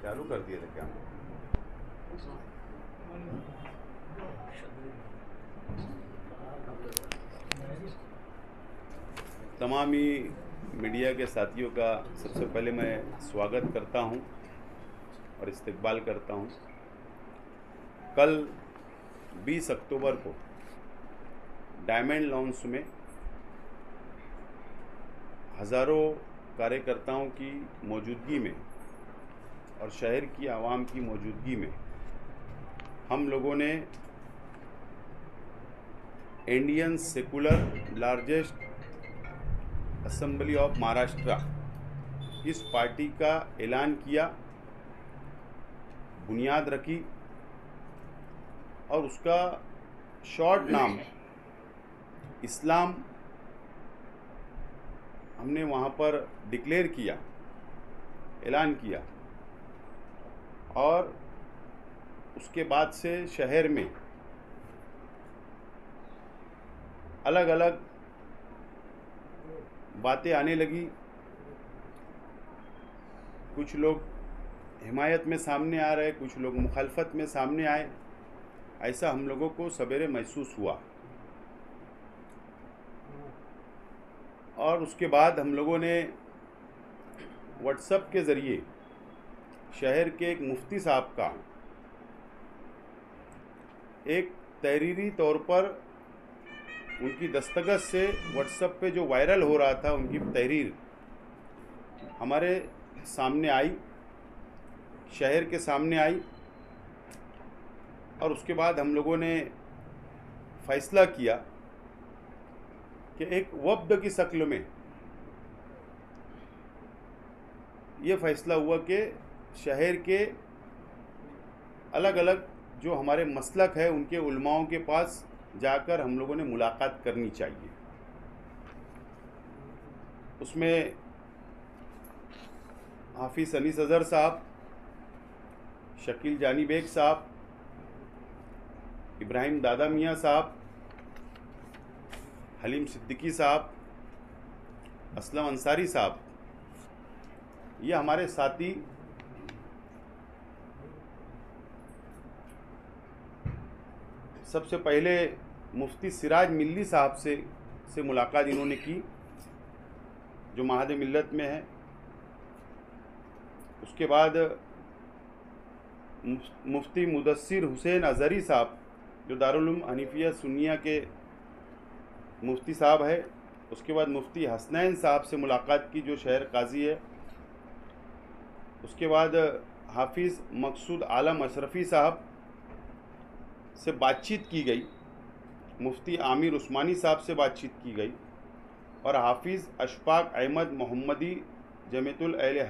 चालू कर दिया था क्या? तमाम ही मीडिया के साथियों का सबसे पहले मैं स्वागत करता हूं और इस्तकबाल करता हूं। कल 20 अक्टूबर को डायमंड लॉन्स में हज़ारों कार्यकर्ताओं की मौजूदगी में और शहर की आवाम की मौजूदगी में हम लोगों ने Indian secular largest assembly of Maharashtra इस पार्टी का ऐलान किया, बुनियाद रखी और उसका शॉर्ट नाम इस्लाम हमने वहाँ पर डिक्लेयर किया, ऐलान किया। और उसके बाद से शहर में अलग अलग बातें आने लगी। कुछ लोग हिमायत में सामने आ रहे, कुछ लोग मुखालफत में सामने आए। ऐसा हम लोगों को सवेरे महसूस हुआ और उसके बाद हम लोगों ने व्हाट्सएप के ज़रिए शहर के एक मुफ्ती साहब का एक तहरीरी तौर पर उनकी दस्तखत से व्हाट्सएप पे जो वायरल हो रहा था, उनकी तहरीर हमारे सामने आई, शहर के सामने आई। और उसके बाद हम लोगों ने फ़ैसला किया कि एक वफ़द की शक्ल में ये फ़ैसला हुआ कि शहर के अलग अलग जो हमारे मसलक है उनके उलमाओं के पास जाकर हम लोगों ने मुलाकात करनी चाहिए। उसमें हाफिज़ अनीस अज़हर साहब, शकील जानी बेग साहब, इब्राहिम दादा मियाँ साहब, हलीम सिद्दीकी साहब, असलम अंसारी साहब, ये हमारे साथी सबसे पहले मुफ्ती सिराज मिल्ली साहब से मुलाकात इन्होंने की, जो महाद मिल्लत में है। उसके बाद मुफ्ती मुदस्सिर हुसैन अज़हरी साहब, जो दारुल उलूम हनीफिया सुन्निया के मुफ्ती साहब है। उसके बाद मुफ्ती हसनैन साहब से मुलाकात की, जो शहर काजी है। उसके बाद हाफिज़ मकसूद आलम अशरफ़ी साहब से बातचीत की गई, मुफ्ती आमिर उस्मानी साहब से बातचीत की गई और हाफिज़ अशफाक अहमद मोहम्मदी जमीयतुल अहले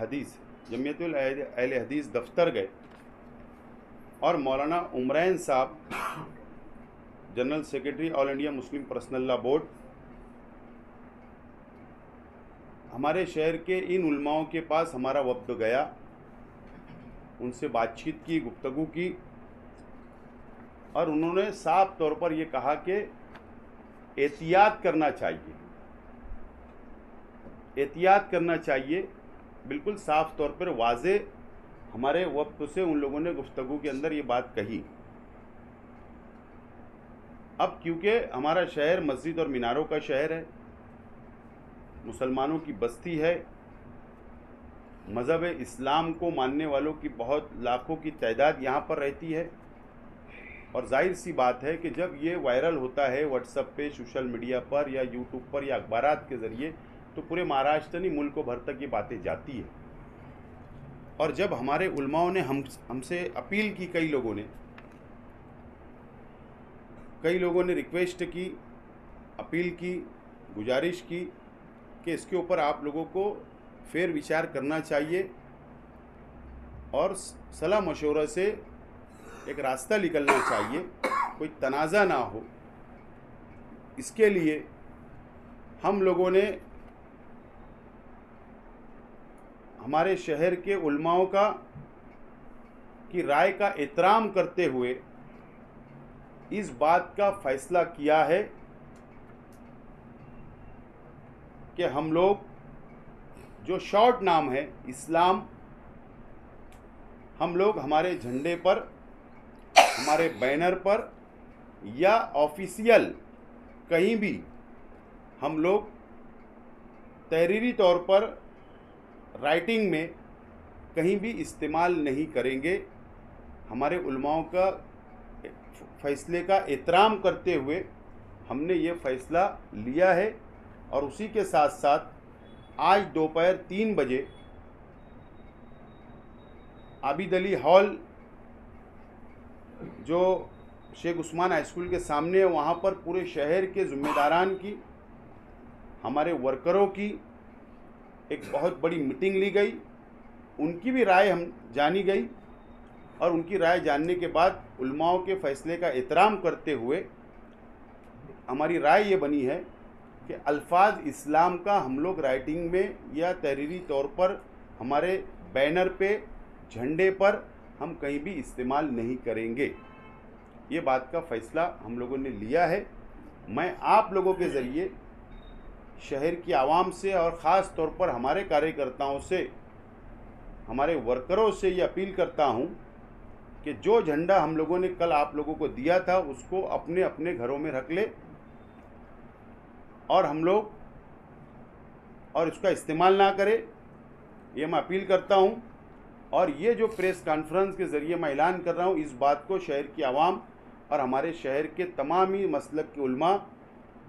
हदीस दफ्तर गए और मौलाना उमरैन साहब, general secretary all India Muslim personal law board, हमारे शहर के इन उलमाओं के पास हमारा वफ़द गया, उनसे बातचीत की, गुफ्तगू की और उन्होंने साफ तौर पर ये कहा कि एहतियात करना चाहिए, एहतियात करना चाहिए। बिल्कुल साफ तौर पर वाज़े हमारे वक्त से उन लोगों ने गुफ्तगू के अंदर ये बात कही। अब क्योंकि हमारा शहर मस्जिद और मीनारों का शहर है, मुसलमानों की बस्ती है, मज़हब इस्लाम को मानने वालों की बहुत लाखों की तादाद यहाँ पर रहती है और जाहिर सी बात है कि जब ये वायरल होता है व्हाट्सएप पे, सोशल मीडिया पर या यूट्यूब पर या अखबारात के ज़रिए, तो पूरे महाराष्ट्र नहीं मुल्क भर तक ये बातें जाती है। और जब हमारे उलमाओं ने हमसे अपील की, कई लोगों ने रिक्वेस्ट की, अपील की, गुजारिश की कि इसके ऊपर आप लोगों को फेर विचार करना चाहिए और सलाह मशवरा से एक रास्ता निकलना चाहिए, कोई तनाज़ा ना हो। इसके लिए हम लोगों ने हमारे शहर के उलमाओं की राय का एहतराम करते हुए इस बात का फ़ैसला किया है कि हम लोग जो शॉर्ट नाम है इस्लाम, हम लोग हमारे झंडे पर, हमारे बैनर पर या ऑफिशियल कहीं भी हम लोग तहरीरी तौर पर राइटिंग में कहीं भी इस्तेमाल नहीं करेंगे। हमारे उलमाओं का फैसले का एहतराम करते हुए हमने ये फ़ैसला लिया है। और उसी के साथ साथ आज दोपहर 3 बजे आबिद अली हॉल जो शेख उस्मान हाई स्कूल के सामने है, वहाँ पर पूरे शहर के ज़िम्मेदारान की, हमारे वर्करों की एक बहुत बड़ी मीटिंग ली गई। उनकी भी राय हम जानी गई और उनकी राय जानने के बाद उलमाओं के फ़ैसले का एहतराम करते हुए हमारी राय ये बनी है कि अल्फाज इस्लाम का हम लोग राइटिंग में या तहरीरी तौर पर हमारे बैनर पे, झंडे पर हम कहीं भी इस्तेमाल नहीं करेंगे। ये बात का फ़ैसला हम लोगों ने लिया है। मैं आप लोगों के ज़रिए शहर की आवाम से और ख़ास तौर पर हमारे कार्यकर्ताओं से, हमारे वर्करों से ये अपील करता हूँ कि जो झंडा हम लोगों ने कल आप लोगों को दिया था उसको अपने अपने घरों में रख ले और हम लोग और उसका इस्तेमाल ना करें, ये मैं अपील करता हूँ। और ये जो प्रेस कॉन्फ्रेंस के ज़रिए मैं ऐलान कर रहा हूँ, इस बात को शहर की आवाम और हमारे शहर के तमाम ही मसलक के उलमा,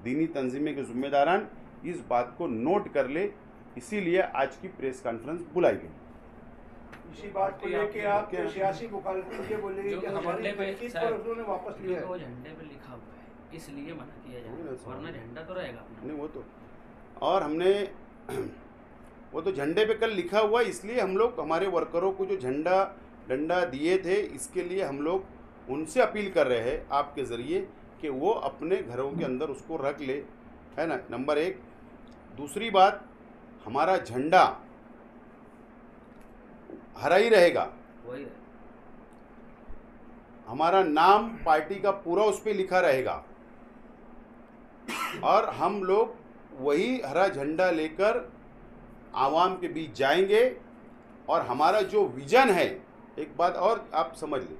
दीनी तंजीमें के ज़िम्मेदारान इस बात को नोट कर ले, इसीलिए आज की प्रेस कॉन्फ्रेंस बुलाई गई। इसी बात को लेके आप सियासी मुखालिफिन ये बोले कि हमारे तहकीक पर उन्होंने वापस लिया है। वो झंडे पे लिखा हुआ है इसलिए मना किया जाए, वरना झंडा तो रहेगा अपना। नहीं वो तो, और हमने वो तो झंडे पे कल लिखा हुआ, इसलिए हम लोग हमारे वर्करों को जो झंडा डंडा दिए थे, इसके लिए हम लोग उनसे अपील कर रहे हैं आपके ज़रिए कि वो अपने घरों के अंदर उसको रख ले, है ना, नंबर 1। दूसरी बात, हमारा झंडा हरा ही रहेगा, वही रहे। हमारा नाम पार्टी का पूरा उस पर लिखा रहेगा और हम लोग वही हरा झंडा लेकर आवाम के बीच जाएंगे। और हमारा जो विजन है, एक बात और आप समझ लें,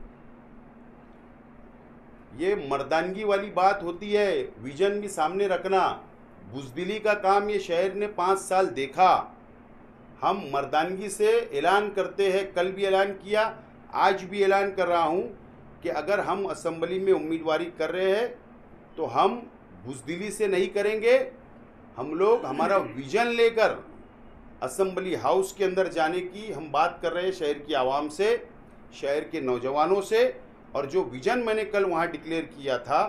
ये मर्दानगी वाली बात होती है, विजन भी सामने रखना। बुज़दिली का काम ये शहर ने 5 साल देखा। हम मर्दानगी से ऐलान करते हैं, कल भी ऐलान किया, आज भी ऐलान कर रहा हूँ कि अगर हम असम्बली में उम्मीदवारी कर रहे हैं तो हम बुज़दिली से नहीं करेंगे। हम लोग हमारा विजन लेकर असम्बली हाउस के अंदर जाने की हम बात कर रहे हैं, शहर की आवाम से, शहर के नौजवानों से। और जो विजन मैंने कल वहाँ डिक्लेयर किया था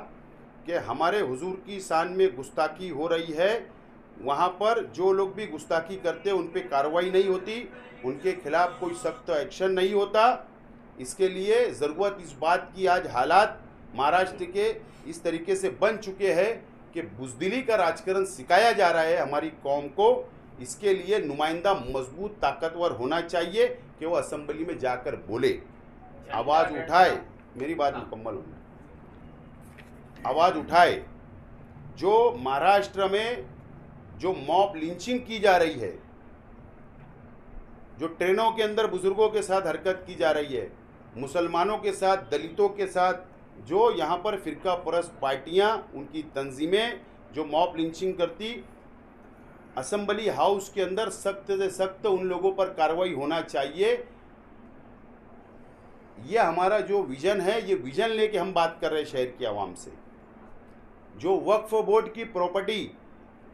कि हमारे हुजूर की शान में गुस्ताखी हो रही है, वहाँ पर जो लोग भी गुस्ताखी करते उन पे कार्रवाई नहीं होती, उनके खिलाफ कोई सख्त एक्शन नहीं होता। इसके लिए ज़रूरत इस बात की, आज हालात महाराष्ट्र के इस तरीके से बन चुके हैं कि बुज़दिली का राजकारण सिखाया जा रहा है हमारी कौम को। इसके लिए नुमाइंदा मजबूत ताकतवर होना चाहिए कि वो असम्बली में जाकर बोले, आवाज़ उठाए। मेरी बात मुकम्मल होना, आवाज़ उठाए। जो महाराष्ट्र में जो मॉब लिंचिंग की जा रही है, जो ट्रेनों के अंदर बुजुर्गों के साथ हरकत की जा रही है, मुसलमानों के साथ, दलितों के साथ, जो यहाँ पर फ़िरका परस्त पार्टियाँ, उनकी तंजीमें जो मॉब लिंचिंग करती, असम्बली हाउस के अंदर सख्त से सख्त उन लोगों पर कार्रवाई होना चाहिए। ये हमारा जो विज़न है, ये विज़न लेके हम बात कर रहे हैं शहर की आवाम से। जो वक्फ बोर्ड की प्रॉपर्टी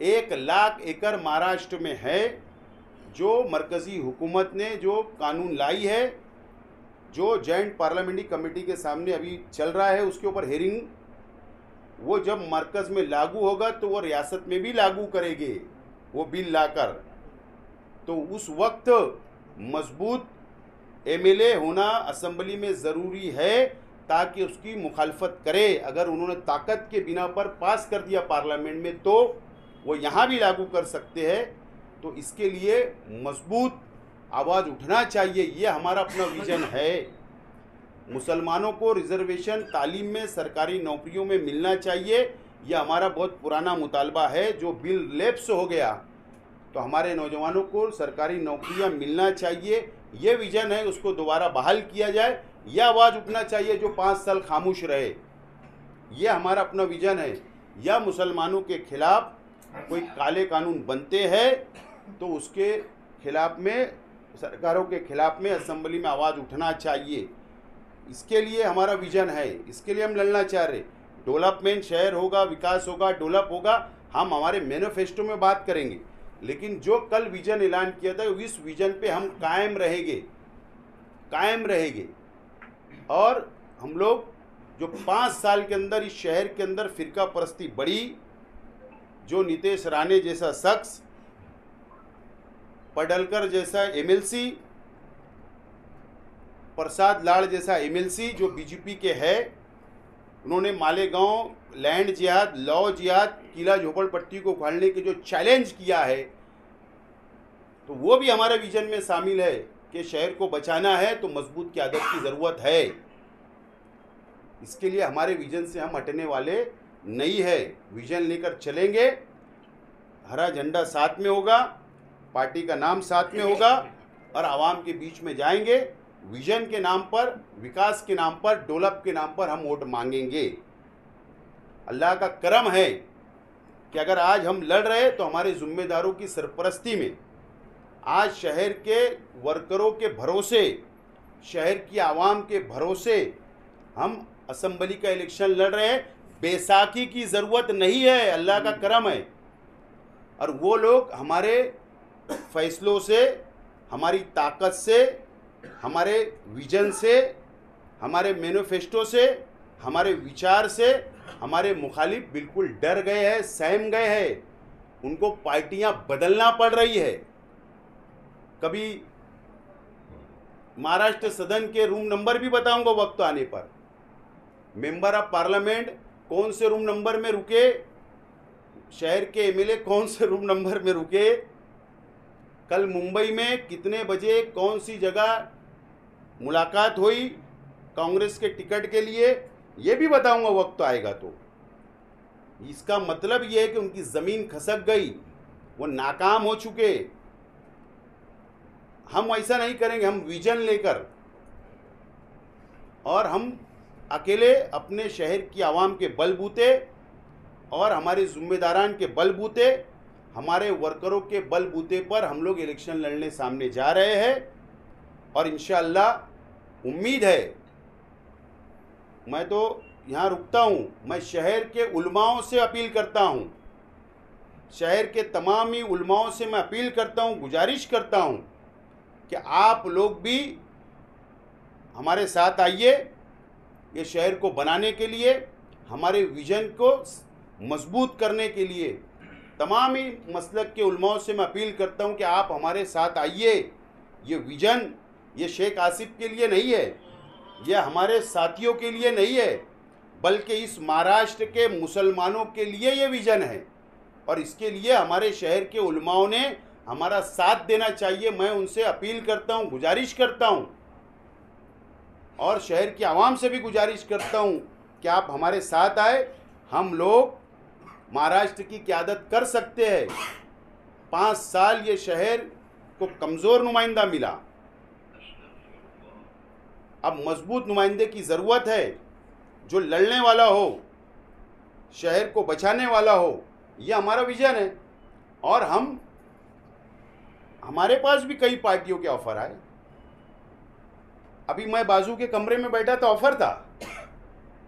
1 लाख एकड़ महाराष्ट्र में है, जो मरकज़ी हुकूमत ने जो कानून लाई है, जो जॉइंट पार्लियामेंट्री कमेटी के सामने अभी चल रहा है, उसके ऊपर हेयरिंग, वो जब मरकज़ में लागू होगा तो वो रियासत में भी लागू करेंगे वो बिल लाकर। तो उस वक्त मजबूत एमएलए होना असम्बली में ज़रूरी है ताकि उसकी मुखालफत करे। अगर उन्होंने ताकत के बिना पर पास कर दिया पार्लियामेंट में तो वो यहाँ भी लागू कर सकते हैं। तो इसके लिए मजबूत आवाज़ उठना चाहिए, ये हमारा अपना विज़न है। मुसलमानों को रिजर्वेशन तालीम में, सरकारी नौकरियों में मिलना चाहिए, यह हमारा बहुत पुराना मुतालबा है। जो बिल लैप्स हो गया, तो हमारे नौजवानों को सरकारी नौकरियां मिलना चाहिए, ये विजन है, उसको दोबारा बहाल किया जाए। यह आवाज़ उठना चाहिए जो 5 साल खामोश रहे। यह हमारा अपना विजन है। या मुसलमानों के खिलाफ कोई काले कानून बनते हैं तो उसके खिलाफ में, सरकारों के खिलाफ में असेंबली में आवाज़ उठना चाहिए। इसके लिए हमारा विजन है, इसके लिए हम लड़ना चाह रहे। डेवलपमेंट, शहर होगा, विकास होगा, डेवलप होगा, हम हमारे मैनिफेस्टो में बात करेंगे। लेकिन जो कल विजन ऐलान किया था, इस विजन पे हम कायम रहेंगे। और हम लोग जो 5 साल के अंदर इस शहर के अंदर फिरका परस्ती बढ़ी, जो नीतीश राणे जैसा शख्स, पडलकर जैसा एमएलसी, प्रसाद लाड़ जैसा एमएलसी जो बीजेपी के है, उन्होंने मालेगांव लैंड जिहाद, लॉ जिहाद, किला झोपड़पट्टी को उखाड़ने के जो चैलेंज किया है, तो वो भी हमारे विजन में शामिल है कि शहर को बचाना है तो मजबूत क़यादत की ज़रूरत है। इसके लिए हमारे विजन से हम हटने वाले नहीं है। विजन लेकर चलेंगे, हरा झंडा साथ में होगा, पार्टी का नाम साथ में होगा और आवाम के बीच में जाएंगे। विजन के नाम पर, विकास के नाम पर, डेवलप के नाम पर हम वोट मांगेंगे। अल्लाह का करम है कि अगर आज हम लड़ रहे तो हमारे जिम्मेदारों की सरपरस्ती में आज शहर के वर्करों के भरोसे, शहर की आवाम के भरोसे हम असेंबली का इलेक्शन लड़ रहे हैं। बैसाखी की ज़रूरत नहीं है, अल्लाह का करम है। और वो लोग हमारे फैसलों से, हमारी ताकत से, हमारे विजन से, हमारे मैनिफेस्टो से, हमारे विचार से हमारे मुखालिफ बिल्कुल डर गए हैं, सहम गए हैं। उनको पार्टियां बदलना पड़ रही है। कभी महाराष्ट्र सदन के रूम नंबर भी बताऊंगा वक्त आने पर। मेंबर ऑफ पार्लियामेंट कौन से रूम नंबर में रुके, शहर के एमएलए कौन से रूम नंबर में रुके, कल मुंबई में कितने बजे कौन सी जगह मुलाकात हुई कांग्रेस के टिकट के लिए, ये भी बताऊंगा वक्त आएगा तो। इसका मतलब ये है कि उनकी ज़मीन खसक गई, वो नाकाम हो चुके। हम ऐसा नहीं करेंगे, हम विजन लेकर, और हम अकेले अपने शहर की आवाम के बलबूते और हमारे जिम्मेदारान के बलबूते, हमारे वर्करों के बलबूते पर हम लोग इलेक्शन लड़ने सामने जा रहे हैं। और इंशाअल्लाह उम्मीद है, मैं तो यहाँ रुकता हूँ, मैं शहर के उलमाओं से अपील करता हूँ, शहर के तमाम ही उलमाओं से मैं अपील करता हूँ, गुजारिश करता हूँ कि आप लोग भी हमारे साथ आइए। ये शहर को बनाने के लिए, हमारे विजन को मजबूत करने के लिए तमाम ही मसलक के उलमाओं से मैं अपील करता हूं कि आप हमारे साथ आइए। ये विजन ये शेख आसिफ के लिए नहीं है, यह हमारे साथियों के लिए नहीं है, बल्कि इस महाराष्ट्र के मुसलमानों के लिए ये विजन है। और इसके लिए हमारे शहर के उलमाओं ने हमारा साथ देना चाहिए। मैं उनसे अपील करता हूं, गुजारिश करता हूं, और शहर की आवाम से भी गुजारिश करता हूं कि आप हमारे साथ आए। हम लोग महाराष्ट्र की क़यादत कर सकते हैं। 5 साल ये शहर को कमज़ोर नुमाइंदा मिला, अब मजबूत नुमाइंदे की ज़रूरत है, जो लड़ने वाला हो, शहर को बचाने वाला हो। ये हमारा विजन है। और हमारे पास भी कई पार्टियों के ऑफ़र आए। अभी मैं बाजू के कमरे में बैठा था, ऑफ़र था,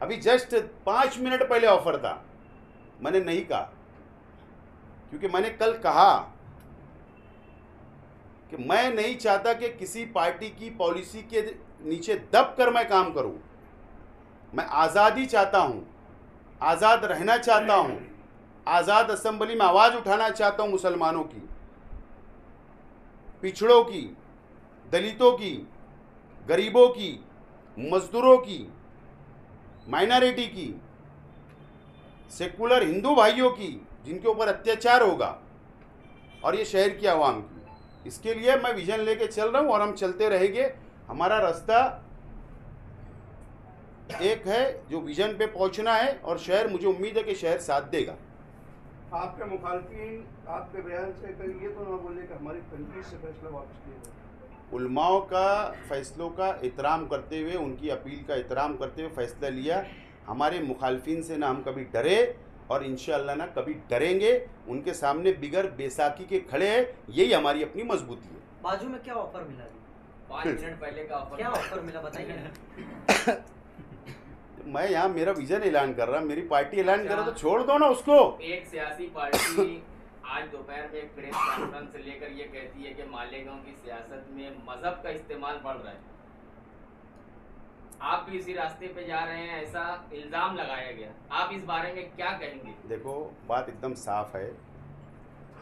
अभी जस्ट 5 मिनट पहले ऑफ़र था। मैंने नहीं कहा, क्योंकि मैंने कल कहा कि मैं नहीं चाहता कि किसी पार्टी की पॉलिसी के नीचे दब कर मैं काम करूं। मैं आज़ादी चाहता हूं, आज़ाद रहना चाहता हूं, आज़ाद असेंबली में आवाज़ उठाना चाहता हूं मुसलमानों की, पिछड़ों की, दलितों की, गरीबों की, मजदूरों की, माइनॉरिटी की, सेकुलर हिंदू भाइयों की, जिनके ऊपर अत्याचार होगा, और ये शहर की आवाम की। इसके लिए मैं विजन लेके चल रहा हूँ और हम चलते रहेंगे। हमारा रास्ता एक है, जो विजन पे पहुंचना है, और शहर, मुझे उम्मीद है कि शहर साथ देगा। आपके मुखालफिन आपके बयान से कल ये तो ना बोले कि हमारी तनकीद से फैसला वापस किया जाए। उलमाओं का फैसलों का एहतराम करते हुए, उनकी अपील का एहतराम करते हुए फ़ैसला लिया। हमारे मुखालफिन से ना हम कभी डरे और इंशाअल्लाह ना कभी डरेंगे। उनके सामने बिगर बेसाखी के खड़े हैं, यही हमारी अपनी मजबूती है। बाजू में क्या ऑफर मिला जी? 5 मिनट पहले का ऑफर, क्या ऑफर मिला बताइए। मैं यहाँ मेरा विजन ऐलान कर रहा, मेरी पार्टी ऐलान कर रहा, तो छोड़ दो ना उसको। एक सियासी पार्टी आज दोपहर में एक प्रेस कॉन्फ्रेंस लेकर ये कहती है कि मालेगांव की सियासत में मजहब का इस्तेमाल बढ़ रहा है। आप भी इसी रास्ते पे जा रहे हैं, ऐसा इल्जाम लगाया गया। आप इस बारे में क्या कहेंगे? देखो, बात एकदम साफ है।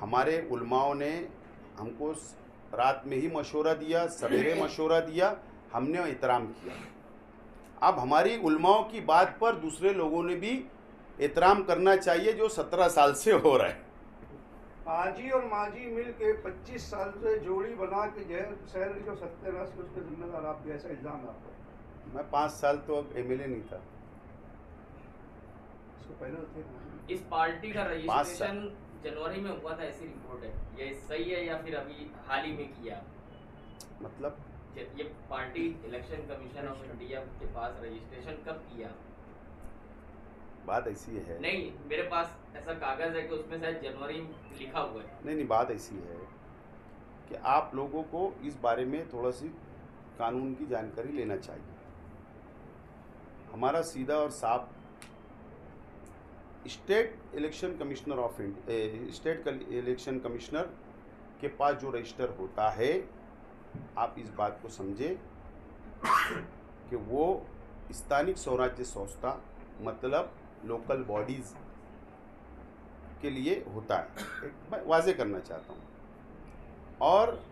हमारे उलमाओं ने हमको रात में ही मशवरा दिया, सवेरे मशवरा दिया, हमने एहतराम किया। अब हमारी उलमाओं की बात पर दूसरे लोगों ने भी एहतराम करना चाहिए, जो 17 साल से हो रहा है। हाजी और माजी मिल के 25 साल से जोड़ी बना के शहर की जो सत्यानाश की उसके जिम्मेदार आप भी, ऐसा इल्जाम है आपको। मैं 5 साल तो अब एमएलए नहीं था, उसको पहले तो थे। इस पार्टी का रजिस्ट्रेशन जनवरी में हुआ था, ऐसी रिपोर्ट है। ये सही है या फिर अभी हाल ही में किया? मतलब ये party election commission of India के पास रजिस्ट्रेशन कब किया? बात ऐसी है, नहीं, मेरे पास ऐसा कागज है कि उसमें शायद जनवरी लिखा हुआ है। नहीं, बात ऐसी है कि आप लोगों को इस बारे में थोड़ा सी कानून की जानकारी लेना चाहिए। हमारा सीधा और साफ state election commissioner of India, state election commissioner के पास जो रजिस्टर होता है, आप इस बात को समझे कि वो स्थानिक स्वराज्य संस्था मतलब लोकल बॉडीज़ के लिए होता है। एक मैं वाजे करना चाहता हूँ। और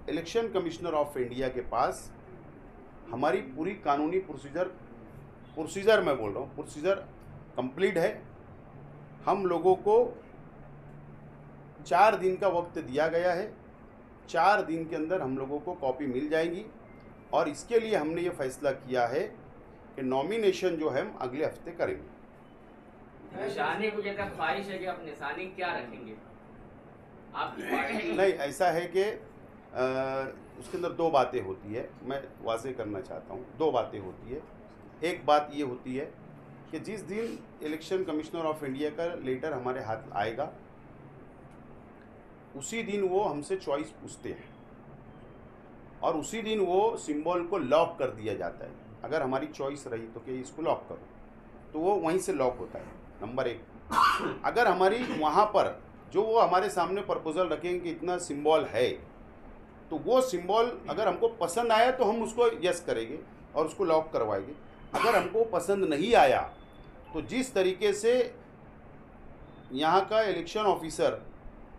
इलेक्शन कमिश्नर ऑफ इंडिया के पास हमारी पूरी कानूनी प्रोसीजर मैं बोल रहा हूँ, प्रोसीजर कंप्लीट है। हम लोगों को 4 दिन का वक्त दिया गया है। 4 दिन के अंदर हम लोगों को कॉपी मिल जाएगी। और इसके लिए हमने ये फैसला किया है कि नॉमिनेशन जो है हम अगले हफ्ते करेंगे। निशानी को कहते हैं, ख्वाहिश है कि आप निशानी क्या रखेंगे? आपकी पार्टी नहीं, ऐसा है कि उसके अंदर 2 बातें होती है, मैं वाजे करना चाहता हूँ। 2 बातें होती है। एक बात ये होती है कि जिस दिन इलेक्शन कमिश्नर ऑफ इंडिया का लेटर हमारे हाथ आएगा, उसी दिन वो हमसे चॉइस पूछते हैं और उसी दिन वो सिंबल को लॉक कर दिया जाता है। अगर हमारी चॉइस रही तो कि इसको लॉक करो, तो वो वहीं से लॉक होता है, नंबर 1। अगर हमारी वहाँ पर जो वो हमारे सामने प्रपोजल रखेंगे कि इतना सिंबल है, तो वो सिंबल अगर हमको पसंद आया तो हम उसको यस करेंगे और उसको लॉक करवाएंगे। अगर हमको पसंद नहीं आया तो जिस तरीके से यहाँ का इलेक्शन ऑफिसर,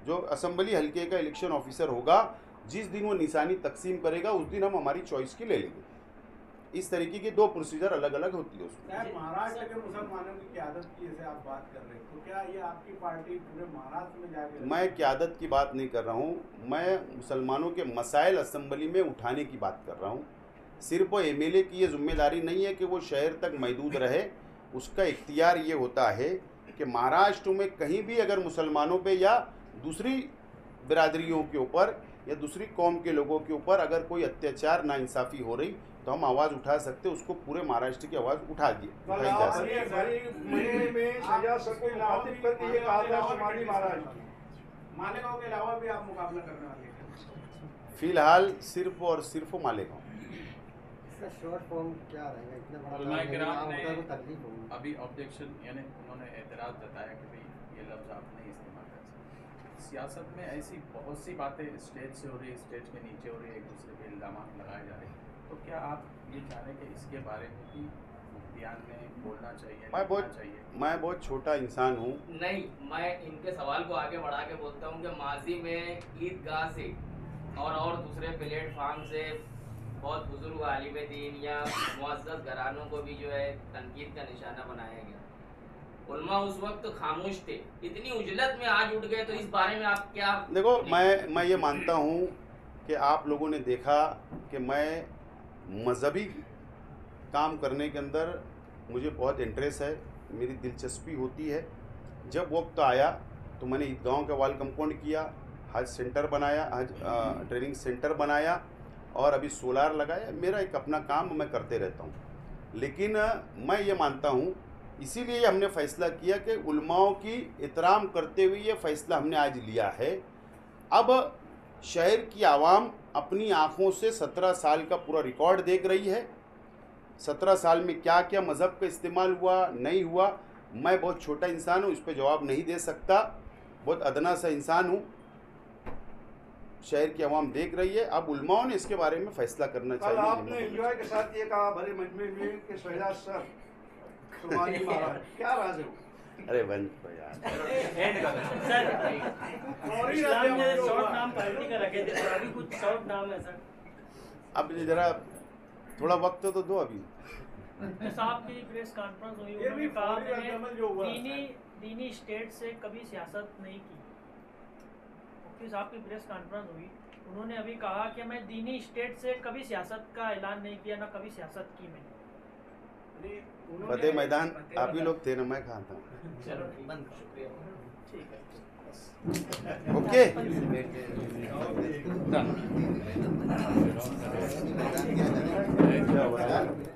जो असेंबली हल्के का इलेक्शन ऑफिसर होगा, जिस दिन वो निशानी तकसीम करेगा उस दिन हम हमारी चॉइस की ले लेंगे। इस तरीके की 2 प्रोसीजर अलग अलग होती है उसमें। महाराष्ट्र के मुसलमानों की क़यादत की जैसे आप बात कर रहे हैं, तो क्या ये आपकी पार्टी पूरे महाराष्ट्र में जाके? मैं क़यादत की बात नहीं कर रहा हूँ, मैं मुसलमानों के मसाइल असेंबली में उठाने की बात कर रहा हूँ। सिर्फ वो एमएलए की ये जिम्मेदारी नहीं है कि वो शहर तक महदूद रहे, उसका इख्तियार ये होता है कि महाराष्ट्र में कहीं भी अगर मुसलमानों पे या दूसरी बिरादरियों के ऊपर या दूसरी कौम के लोगों के ऊपर अगर कोई अत्याचार नाइंसाफ़ी हो रही तो हम आवाज़ उठा सकते, उसको पूरे महाराष्ट्र की आवाज़ उठाई जा मालेगांव के अलावा भी आप मुकाबला करने वाले हैं? फिलहाल सिर्फ और सिर्फ मालेगांव। इसका शॉर्ट फॉर्म क्या रहेगा? इतना बड़ा उलमा-ए-किराम ने तकलीफ होगी। अभी ऑब्जेक्शन यानी उन्होंने एतराज़ जताया कि भाई ये लफ्ज़ आप नहीं इस्तेमाल कर सकते। सियासत में ऐसी बहुत सी बातें स्टेज से हो रही है, स्टेज के नीचे हो रही है, एक दूसरे पे इल्ज़ाम लगाए जा रहे हैं। तो क्या आप ये चाह रहे हैं कि इसके बारे में भी मुफ्तियान ने बोलना चाहिए, मैं बहुत छोटा इंसान हूँ। नहीं, मैं इनके सवाल को आगे बढ़ा के बोलता हूँ कि माजी में ईदगाह से और दूसरे प्लेटफार्म से बहुत बुजुर्ग आलिम दीन या मुअज़्ज़ज़ घरानों को भी जो है तनकीद का निशाना बनाया गया। उलमा उस वक्त खामोश थे, इतनी उजलत में आज उठ गए, तो इस बारे में आप क्या? देखो, मैं ये मानता हूँ कि आप लोगों ने देखा कि मैं मज़हबी काम करने के अंदर मुझे बहुत इंटरेस्ट है, मेरी दिलचस्पी होती है। जब वक्त आया तो मैंने ईदगाहों का वाल कंपाउंड किया, हज सेंटर बनाया, हज ट्रेनिंग सेंटर बनाया और अभी सोलार लगाया। मेरा एक अपना काम मैं करते रहता हूँ, लेकिन मैं ये मानता हूँ, इसीलिए हमने फ़ैसला किया कि उलमाओं की एहतराम करते हुए ये फ़ैसला हमने आज लिया है। अब शहर की आवाम अपनी आँखों से 17 साल का पूरा रिकॉर्ड देख रही है। 17 साल में क्या क्या मज़हब का इस्तेमाल हुआ, नहीं हुआ, मैं बहुत छोटा इंसान हूँ, इस पर जवाब नहीं दे सकता, बहुत अदना सा इंसान हूँ। शहर की आवाम देख रही है, अब उलमाओं ने इसके बारे में फ़ैसला करना कल चाहिए। आपने एंजॉय के साथ ये कहा भरे मजमे में कि शहजाद सर सुमानी महाराज, क्या राज है वो? अरे बंद तो यार। इस्लाम ने शॉर्ट नाम पार्टी का रखे थे, तो अभी कुछ शॉर्ट नाम है सर। अब जरा थोड़ा वक्त तो दो अभी। साहब की प्रेस कॉन्फ्रेंस हुई, ये भी उन्होंने कहा फौरी रद्दअमल जो हुआ मैंने दीनी स्टेट से कभी सियासत नहीं की। मुफ्ती साहब की प्रेस कॉन्फ्रेंस हुई, उन्होंने अभी कहा कि मैं दीनी स्टेट से कभी सियासत का ऐलान नहीं किया, ना कभी सियासत की मैंने। फतेह मैदान आप ही लोग थे ना, मैं कहा था। चलो बंद, शुक्रिया। ठीक है। ओके। क्या हुआ यार?